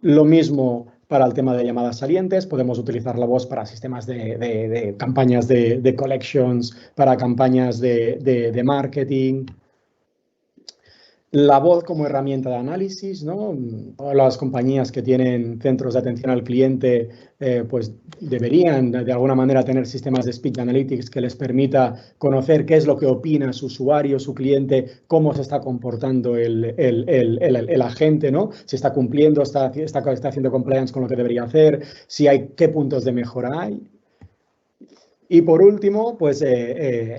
Lo mismo para el tema de llamadas salientes, podemos utilizar la voz para sistemas de campañas de collections, para campañas de marketing. La voz como herramienta de análisis, ¿no? Todas las compañías que tienen centros de atención al cliente pues deberían de alguna manera tener sistemas de speech analytics que les permita conocer qué es lo que opina su usuario, su cliente, cómo se está comportando el agente, ¿no? Si está cumpliendo, está haciendo compliance con lo que debería hacer, si hay, qué puntos de mejora hay. Y por último, pues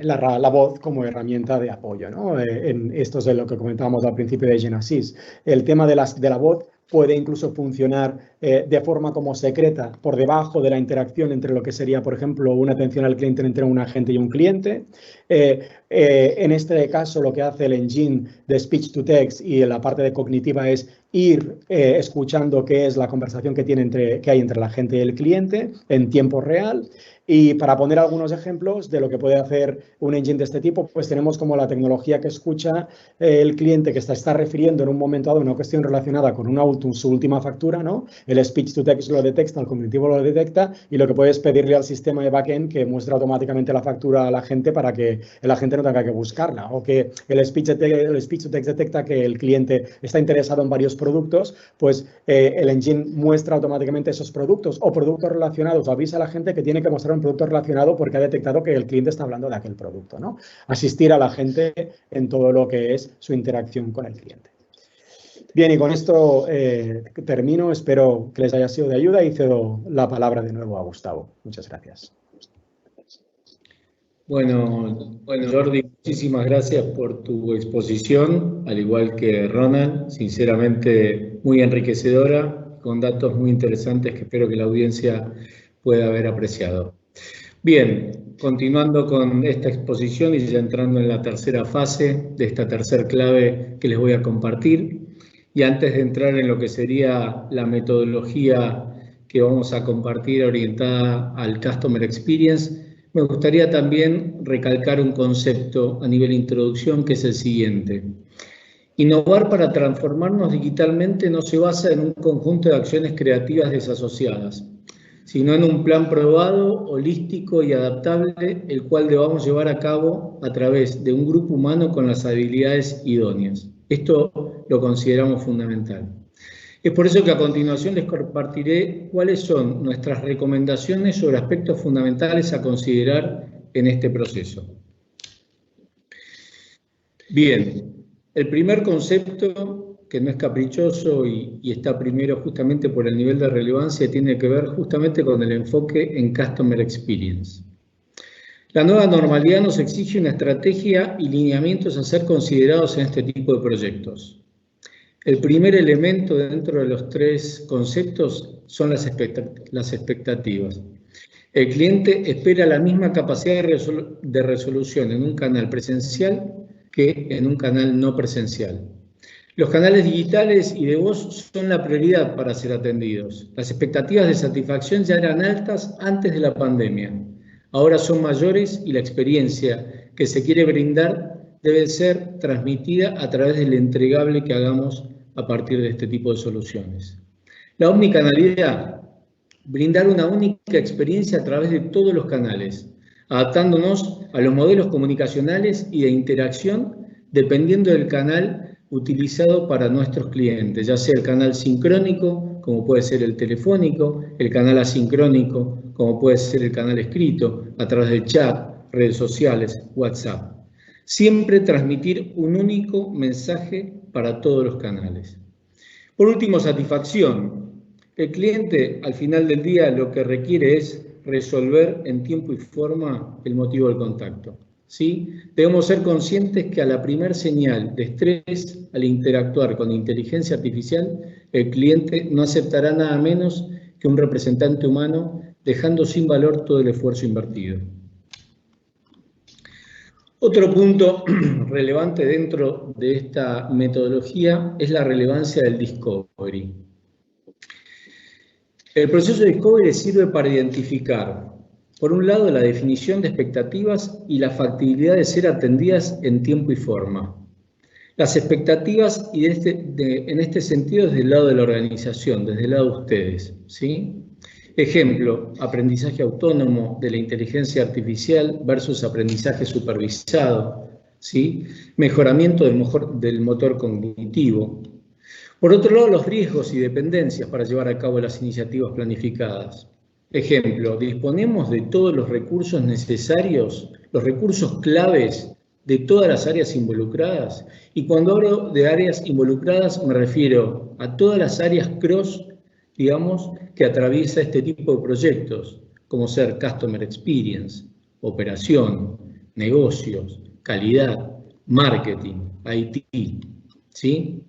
la voz como herramienta de apoyo, ¿no? Esto es lo que comentábamos al principio de Genesis. El tema de la voz puede incluso funcionar de forma como secreta por debajo de la interacción entre lo que sería, por ejemplo, una atención al cliente entre un agente y un cliente. En este caso, lo que hace el engine de speech to text y la parte de cognitiva es ir escuchando qué es la conversación que hay entre la agente y el cliente en tiempo real. Y para poner algunos ejemplos de lo que puede hacer un engine de este tipo, pues tenemos como la tecnología que escucha el cliente que está refiriendo en un momento dado a una cuestión relacionada con su última factura, ¿no? El speech to text lo detecta, el cognitivo lo detecta y lo que puede es pedirle al sistema de backend que muestre automáticamente la factura a la gente para que el agente no tenga que buscarla, o que el speech to text detecta que el cliente está interesado en varios productos, pues el engine muestra automáticamente esos productos o productos relacionados, o avisa a la gente que tiene que mostrar un producto relacionado porque ha detectado que el cliente está hablando de aquel producto, ¿no? Asistir a la gente en todo lo que es su interacción con el cliente. Bien, y con esto termino. Espero que les haya sido de ayuda y cedo la palabra de nuevo a Gustavo. Muchas gracias. Bueno, Jordi, muchísimas gracias por tu exposición, al igual que Ronald, sinceramente muy enriquecedora, con datos muy interesantes que espero que la audiencia pueda haber apreciado. Bien, continuando con esta exposición y ya entrando en la tercera fase de esta tercer clave que les voy a compartir, y antes de entrar en lo que sería la metodología que vamos a compartir orientada al Customer Experience, me gustaría también recalcar un concepto a nivel de introducción que es el siguiente. Innovar para transformarnos digitalmente no se basa en un conjunto de acciones creativas desasociadas, sino en un plan probado, holístico y adaptable, el cual debamos llevar a cabo a través de un grupo humano con las habilidades idóneas. Esto lo consideramos fundamental. Es por eso que a continuación les compartiré cuáles son nuestras recomendaciones sobre aspectos fundamentales a considerar en este proceso. Bien, el primer concepto, que no es caprichoso y está primero justamente por el nivel de relevancia, tiene que ver justamente con el enfoque en Customer Experience. La nueva normalidad nos exige una estrategia y lineamientos a ser considerados en este tipo de proyectos. El primer elemento dentro de los tres conceptos son las expectativas. El cliente espera la misma capacidad de resolución en un canal presencial que en un canal no presencial. Los canales digitales y de voz son la prioridad para ser atendidos. Las expectativas de satisfacción ya eran altas antes de la pandemia. Ahora son mayores y la experiencia que se quiere brindar debe ser transmitida a través del entregable que hagamos a partir de este tipo de soluciones. La omnicanalidad, brindar una única experiencia a través de todos los canales, adaptándonos a los modelos comunicacionales y de interacción dependiendo del canal utilizado para nuestros clientes, ya sea el canal sincrónico, como puede ser el telefónico, el canal asincrónico, como puede ser el canal escrito, a través del chat, redes sociales, WhatsApp. Siempre transmitir un único mensaje para todos los canales. Por último, satisfacción. El cliente, al final del día, lo que requiere es resolver en tiempo y forma el motivo del contacto. ¿Sí? Debemos ser conscientes que a la primer señal de estrés, al interactuar con inteligencia artificial, el cliente no aceptará nada menos que un representante humano, dejando sin valor todo el esfuerzo invertido. Otro punto relevante dentro de esta metodología es la relevancia del discovery. El proceso de discovery sirve para identificar, por un lado, la definición de expectativas y la factibilidad de ser atendidas en tiempo y forma. Las expectativas, y en este sentido, desde el lado de la organización, desde el lado de ustedes, ¿sí? Ejemplo, aprendizaje autónomo de la inteligencia artificial versus aprendizaje supervisado, ¿sí? Mejoramiento del motor cognitivo. Por otro lado, los riesgos y dependencias para llevar a cabo las iniciativas planificadas. Ejemplo, disponemos de todos los recursos necesarios, los recursos claves de todas las áreas involucradas. Y cuando hablo de áreas involucradas me refiero a todas las áreas cross, digamos, que atraviesa este tipo de proyectos, como ser Customer Experience, operación, negocios, calidad, marketing, IT, ¿sí?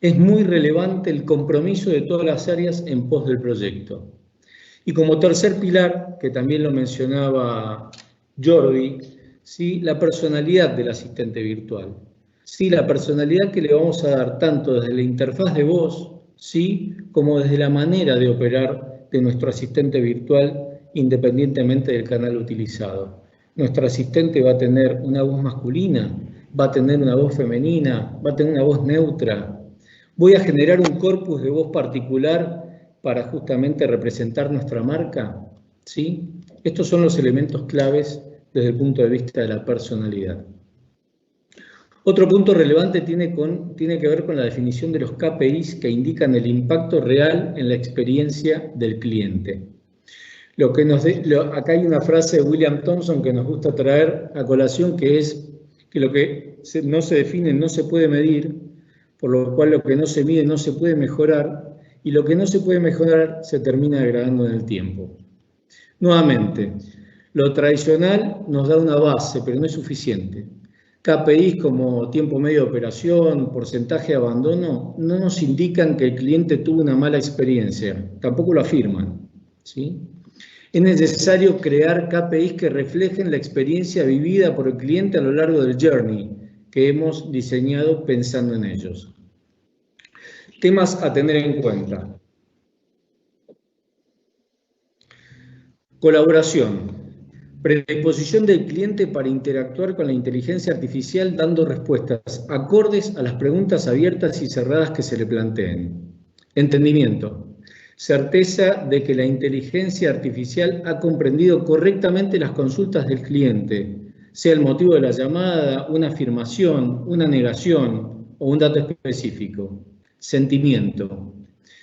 Es muy relevante el compromiso de todas las áreas en pos del proyecto. Y como tercer pilar, que también lo mencionaba Jordi, ¿sí? La personalidad del asistente virtual. ¿Sí? La personalidad que le vamos a dar tanto desde la interfaz de voz, ¿sí? Como desde la manera de operar de nuestro asistente virtual, independientemente del canal utilizado. Nuestro asistente va a tener una voz masculina, va a tener una voz femenina, va a tener una voz neutra. Voy a generar un corpus de voz particular para justamente representar nuestra marca, ¿sí? Estos son los elementos claves desde el punto de vista de la personalidad. Otro punto relevante tiene que ver con la definición de los KPIs que indican el impacto real en la experiencia del cliente. Acá hay una frase de William Thompson que nos gusta traer a colación, que es que lo que no se define no se puede medir, por lo cual lo que no se mide no se puede mejorar, y lo que no se puede mejorar se termina degradando en el tiempo. Nuevamente, lo tradicional nos da una base, pero no es suficiente. KPIs como tiempo medio de operación, porcentaje de abandono, no nos indican que el cliente tuvo una mala experiencia, tampoco lo afirman, ¿sí? Es necesario crear KPIs que reflejen la experiencia vivida por el cliente a lo largo del journey que hemos diseñado pensando en ellos. Temas a tener en cuenta. Colaboración. Predisposición del cliente para interactuar con la inteligencia artificial dando respuestas acordes a las preguntas abiertas y cerradas que se le planteen. Entendimiento. Certeza de que la inteligencia artificial ha comprendido correctamente las consultas del cliente, sea el motivo de la llamada, una afirmación, una negación o un dato específico. Sentimiento.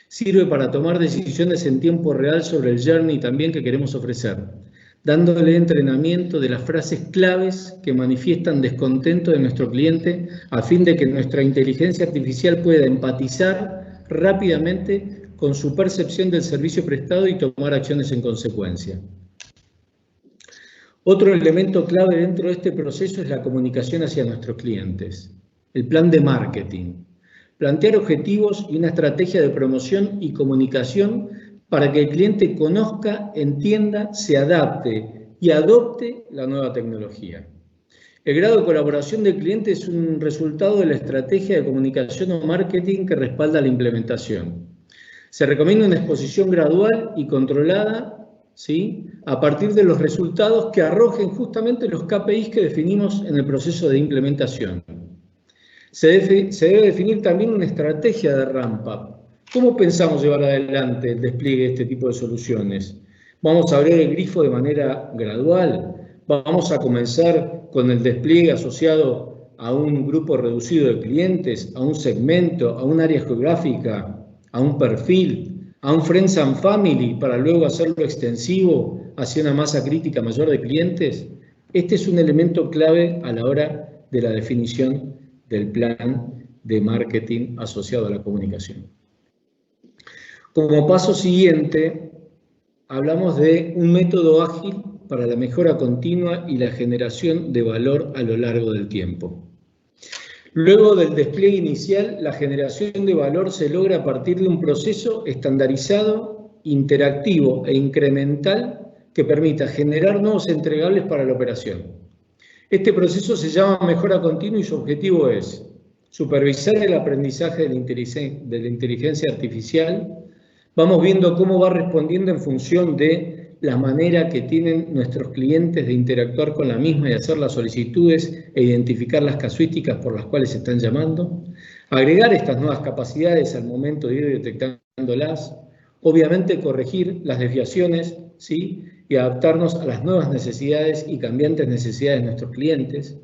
Sirve para tomar decisiones en tiempo real sobre el journey también que queremos ofrecer, dándole entrenamiento de las frases claves que manifiestan descontento de nuestro cliente a fin de que nuestra inteligencia artificial pueda empatizar rápidamente con su percepción del servicio prestado y tomar acciones en consecuencia. Otro elemento clave dentro de este proceso es la comunicación hacia nuestros clientes. El plan de marketing. Plantear objetivos y una estrategia de promoción y comunicación para que el cliente conozca, entienda, se adapte y adopte la nueva tecnología. El grado de colaboración del cliente es un resultado de la estrategia de comunicación o marketing que respalda la implementación. Se recomienda una exposición gradual y controlada, ¿sí?, a partir de los resultados que arrojen justamente los KPIs que definimos en el proceso de implementación. Se debe definir también una estrategia de ramp-up. ¿Cómo pensamos llevar adelante el despliegue de este tipo de soluciones? ¿Vamos a abrir el grifo de manera gradual? ¿Vamos a comenzar con el despliegue asociado a un grupo reducido de clientes, a un segmento, a un área geográfica, a un perfil, a un Friends and Family, para luego hacerlo extensivo hacia una masa crítica mayor de clientes? Este es un elemento clave a la hora de la definición del plan de marketing asociado a la comunicación. Como paso siguiente, hablamos de un método ágil para la mejora continua y la generación de valor a lo largo del tiempo. Luego del despliegue inicial, la generación de valor se logra a partir de un proceso estandarizado, interactivo e incremental que permita generar nuevos entregables para la operación. Este proceso se llama mejora continua y su objetivo es supervisar el aprendizaje de la inteligencia artificial. Vamos viendo cómo va respondiendo en función de la manera que tienen nuestros clientes de interactuar con la misma y hacer las solicitudes e identificar las casuísticas por las cuales se están llamando. Agregar estas nuevas capacidades al momento de ir detectándolas. Obviamente corregir las desviaciones, ¿sí?, y adaptarnos a las nuevas necesidades y cambiantes necesidades de nuestros clientes.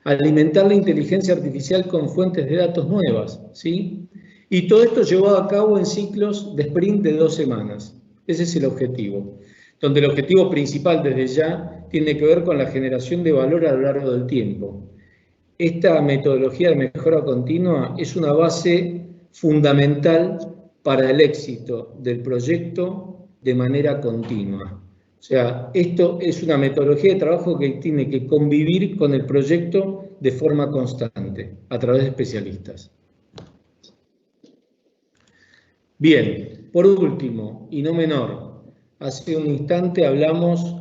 alimentar la inteligencia artificial con fuentes de datos nuevas, ¿sí? Y todo esto llevado a cabo en ciclos de sprint de 2 semanas. Ese es el objetivo, donde el objetivo principal desde ya tiene que ver con la generación de valor a lo largo del tiempo. Esta metodología de mejora continua es una base fundamental para el éxito del proyecto de manera continua. O sea, esto es una metodología de trabajo que tiene que convivir con el proyecto de forma constante, a través de especialistas. Bien, por último, y no menor, hace un instante hablamos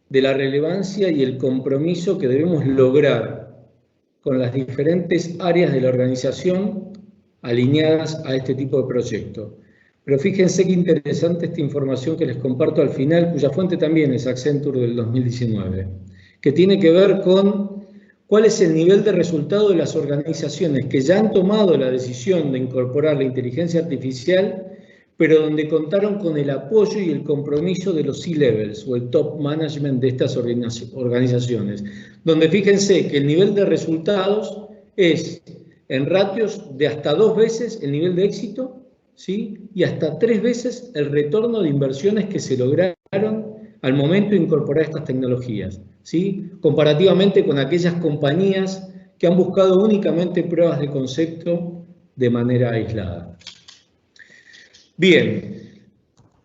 de la relevancia y el compromiso que debemos lograr con las diferentes áreas de la organización alineadas a este tipo de proyecto. Pero fíjense qué interesante esta información que les comparto al final, cuya fuente también es Accenture del 2019, que tiene que ver con cuál es el nivel de resultado de las organizaciones que ya han tomado la decisión de incorporar la inteligencia artificial, pero donde contaron con el apoyo y el compromiso de los C-levels o el top management de estas organizaciones, donde fíjense que el nivel de resultados es en ratios de hasta 2 veces el nivel de éxito, ¿sí? Y hasta 3 veces el retorno de inversiones que se lograron al momento de incorporar estas tecnologías, ¿sí? Comparativamente con aquellas compañías que han buscado únicamente pruebas de concepto de manera aislada. Bien,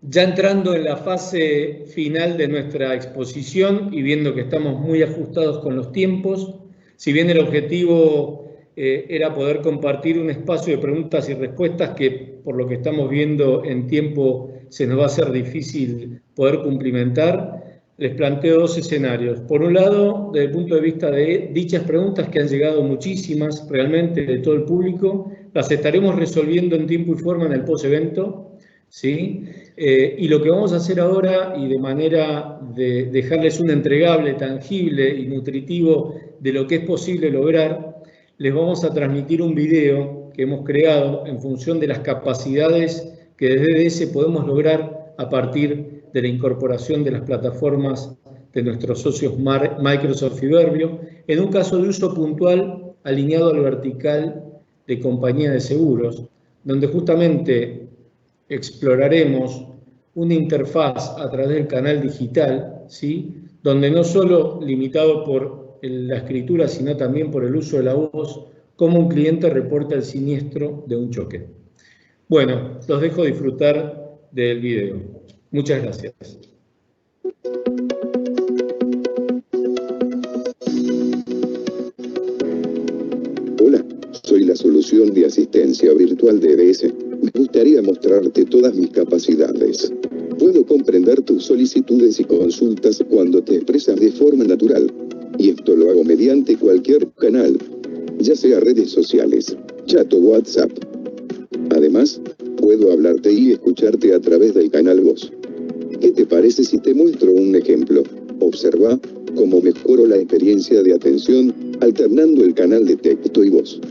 ya entrando en la fase final de nuestra exposición y viendo que estamos muy ajustados con los tiempos, si bien el objetivo era poder compartir un espacio de preguntas y respuestas que, por lo que estamos viendo en tiempo, se nos va a hacer difícil poder cumplimentar, les planteo 2 escenarios. Por un lado, desde el punto de vista de dichas preguntas, que han llegado muchísimas realmente de todo el público, las estaremos resolviendo en tiempo y forma en el post-evento, ¿sí? Y lo que vamos a hacer ahora, y de manera de dejarles un entregable, tangible y nutritivo de lo que es posible lograr, les vamos a transmitir un video que hemos creado en función de las capacidades que desde DS podemos lograr a partir de la incorporación de las plataformas de nuestros socios Microsoft y Verbio, en un caso de uso puntual alineado al vertical de compañía de seguros, donde justamente exploraremos una interfaz a través del canal digital, ¿sí? Donde no solo limitado por la escritura, sino también por el uso de la voz, cómo un cliente reporta el siniestro de un choque. Bueno, los dejo disfrutar del video. Muchas gracias. Hola, soy la solución de asistencia virtual de DS. Me gustaría mostrarte todas mis capacidades. Puedo comprender tus solicitudes y consultas cuando te expresas de forma natural. Y esto lo hago mediante cualquier canal, ya sea redes sociales, chat o WhatsApp. Además, puedo hablarte y escucharte a través del canal voz. ¿Qué te parece si te muestro un ejemplo? Observa cómo mejoro la experiencia de atención alternando el canal de texto y voz.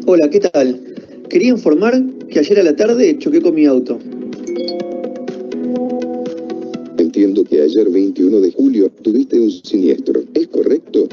Hola, ¿qué tal? Quería informar que ayer a la tarde choqué con mi auto. Entiendo que ayer 21 de julio tuviste un siniestro, ¿es correcto?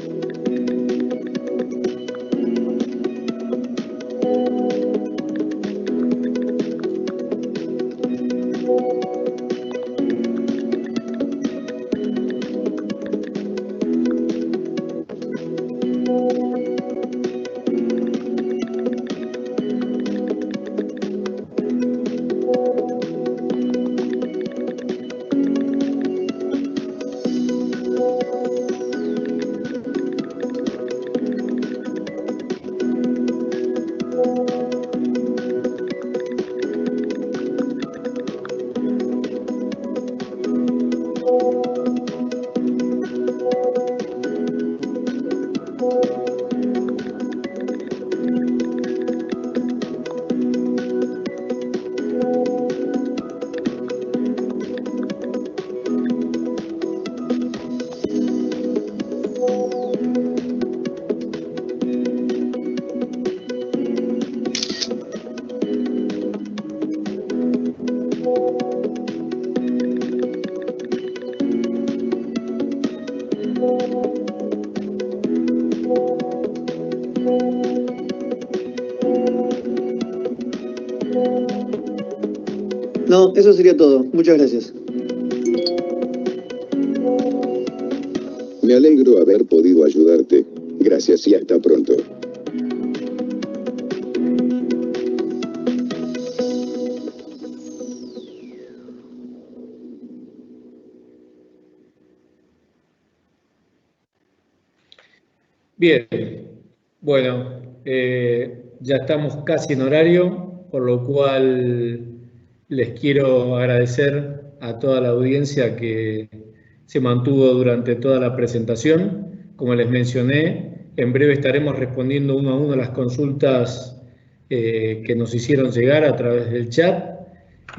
No, eso sería todo. Muchas gracias. Me alegro haber podido ayudarte. Gracias y hasta pronto. Bien, bueno, ya estamos casi en horario, por lo cual les quiero agradecer a toda la audiencia que se mantuvo durante toda la presentación. Como les mencioné, en breve estaremos respondiendo uno a uno las consultas que nos hicieron llegar a través del chat.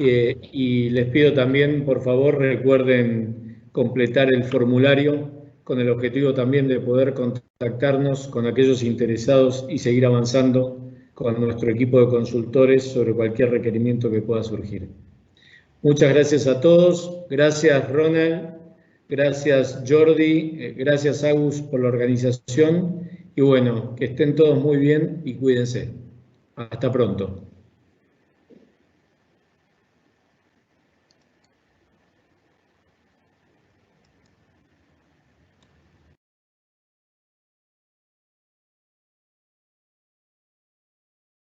Y les pido también, por favor, recuerden completar el formulario con el objetivo también de poder contactarnos con aquellos interesados y seguir avanzando con nuestro equipo de consultores sobre cualquier requerimiento que pueda surgir. Muchas gracias a todos. Gracias, Ronald. Gracias, Jordi. Gracias, Agus, por la organización. Y bueno, que estén todos muy bien y cuídense. Hasta pronto.